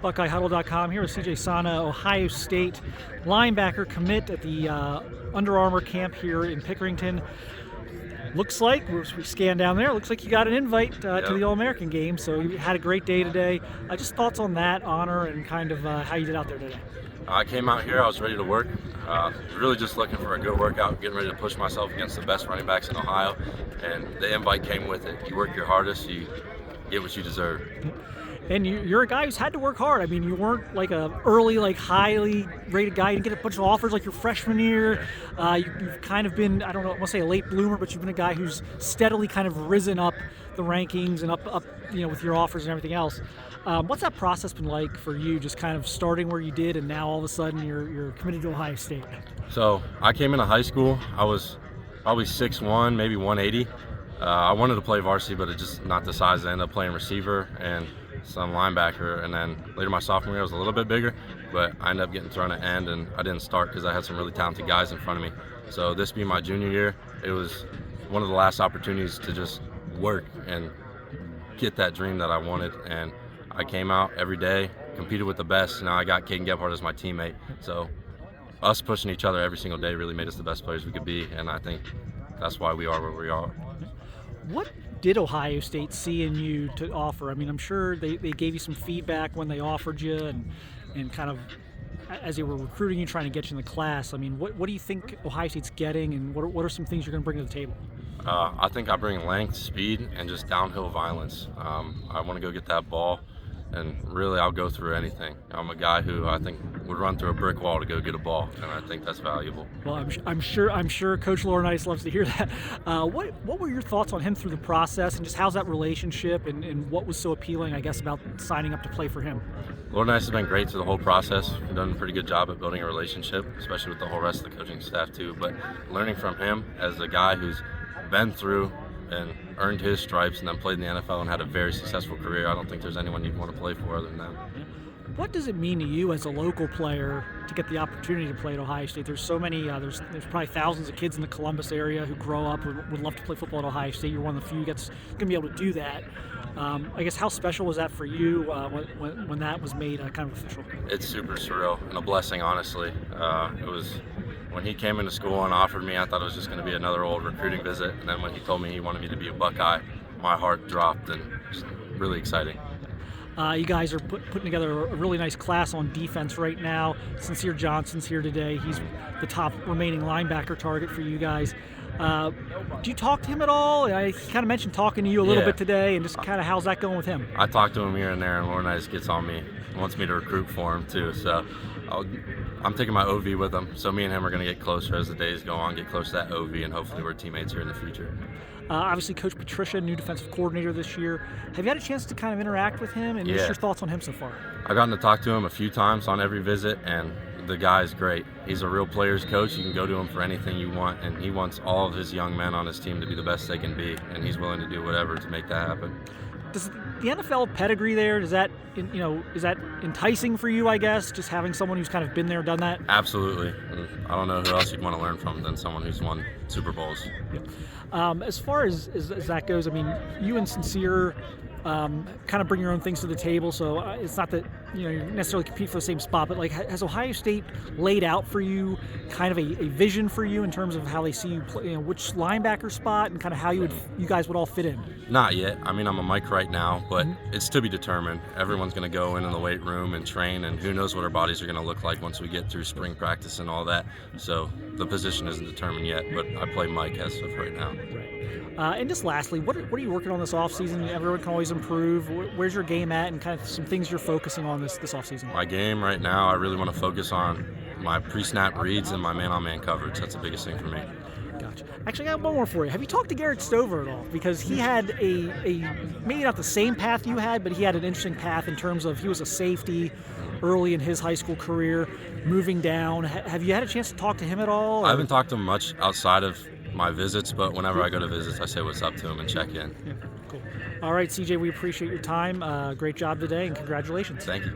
BuckeyeHuddle.com here with CJ Sanna, Ohio State linebacker commit at the Under Armour camp here in Pickerington. Looks like, we scanned down there, looks like you got an invite to the All-American game, so you had a great day today. Just thoughts on that honor and kind of how you did out there today. I came out here, I was ready to work. Really just looking for a good workout, getting ready to push myself against the best running backs in Ohio, and the invite came with it. You work your hardest, you get what you deserve. And you're a guy who's had to work hard. I mean, you weren't like a early, like highly rated guy. You didn't get a bunch of offers like your freshman year. You've kind of been, I don't know, I want to say a late bloomer, but you've been a guy who's steadily kind of risen up the rankings and up, with your offers and everything else. What's that process been like for you, just kind of starting where you did and now all of a sudden you're committed to Ohio State? So I came into high school, I was probably 6'1", maybe 180. I wanted to play varsity, but it's just not the size. I ended up playing receiver and some linebacker, and then later my sophomore year I was a little bit bigger, but I ended up getting thrown at end and I didn't start because I had some really talented guys in front of me. So this being my junior year, it was one of the last opportunities to just work and get that dream that I wanted, and I came out every day, competed with the best. Now I got Caden Gebhardt as my teammate, so us pushing each other every single day really made us the best players we could be, and I think that's why we are where we are. What did Ohio State see in you to offer? I mean, I'm sure they gave you some feedback when they offered you and kind of as they were recruiting you, trying to get you in the class. I mean, what do you think Ohio State's getting, and what are some things you're going to bring to the table? I think I bring length, speed, and just downhill violence. I want to go get that ball, and really I'll go through anything. I'm a guy who I think would run through a brick wall to go get a ball, and I think that's valuable. Well, I'm sure Coach Laurinaitis loves to hear that. What were your thoughts on him through the process, and just how's that relationship, and what was so appealing, I guess, about signing up to play for him? Laurinaitis has been great through the whole process. We've done a pretty good job at building a relationship, especially with the whole rest of the coaching staff too. But learning from him as a guy who's been through and earned his stripes and then played in the NFL and had a very successful career, I don't think there's anyone you'd want to play for other than that. What does it mean to you as a local player to get the opportunity to play at Ohio State? There's so many, there's probably thousands of kids in the Columbus area who grow up would love to play football at Ohio State. You're one of the few that's going to be able to do that. I guess how special was that for you when that was made kind of official? It's super surreal and a blessing, honestly. It was when he came into school and offered me, I thought it was just going to be another old recruiting visit. And then when he told me he wanted me to be a Buckeye, my heart dropped, and just really exciting. You guys are putting together a really nice class on defense right now. Sincere Johnson's here today. He's the top remaining linebacker target for you guys. Do you talk to him at all? He kind of mentioned talking to you a little bit today, and just kind of how's that going with him? I talk to him here and there, and Laurinaitis gets on me. He wants me to recruit for him too, so I'm taking my OV with him. So me and him are going to get closer as the days go on, get closer to that OV, and hopefully we're teammates here in the future. Obviously, Coach Patricia, new defensive coordinator this year. Have you had a chance to kind of interact with him, and what's your thoughts on him so far? I've gotten to talk to him a few times on every visit, and the guy's great. He's a real player's coach. You can go to him for anything you want, and he wants all of his young men on his team to be the best they can be, and he's willing to do whatever to make that happen. Does the NFL pedigree there, is that enticing for you, I guess, just having someone who's kind of been there, done that? Absolutely. I don't know who else you'd want to learn from than someone who's won Super Bowls. As far as that goes, I mean, you and Sincere kind of bring your own things to the table, so it's not that you necessarily compete for the same spot, but like, has Ohio State laid out for you kind of a vision for you in terms of how they see you play, which linebacker spot, and kind of how you guys would all fit in? Not yet. I mean, I'm a mic right now, but it's to be determined. Everyone's going to go in the weight room and train, and who knows what our bodies are going to look like once we get through spring practice and all that. So the position isn't determined yet, but I play mic as of right now. And just lastly, what are you working on this offseason? Everyone can always improve. Where's your game at, and kind of some things you're focusing on this offseason? My game right now, I really want to focus on my pre-snap reads and my man-on-man coverage. That's the biggest thing for me. Gotcha. Actually, I got one more for you. Have you talked to Garrett Stove at all? Because he had a maybe not the same path you had, but he had an interesting path in terms of he was a safety early in his high school career, moving down. Have you had a chance to talk to him at all? I haven't talked to him much outside of my visits, but whenever I go to visits, I say what's up to him and check in. Yeah, cool. All right, CJ, we appreciate your time. Great job today, and congratulations. Thank you.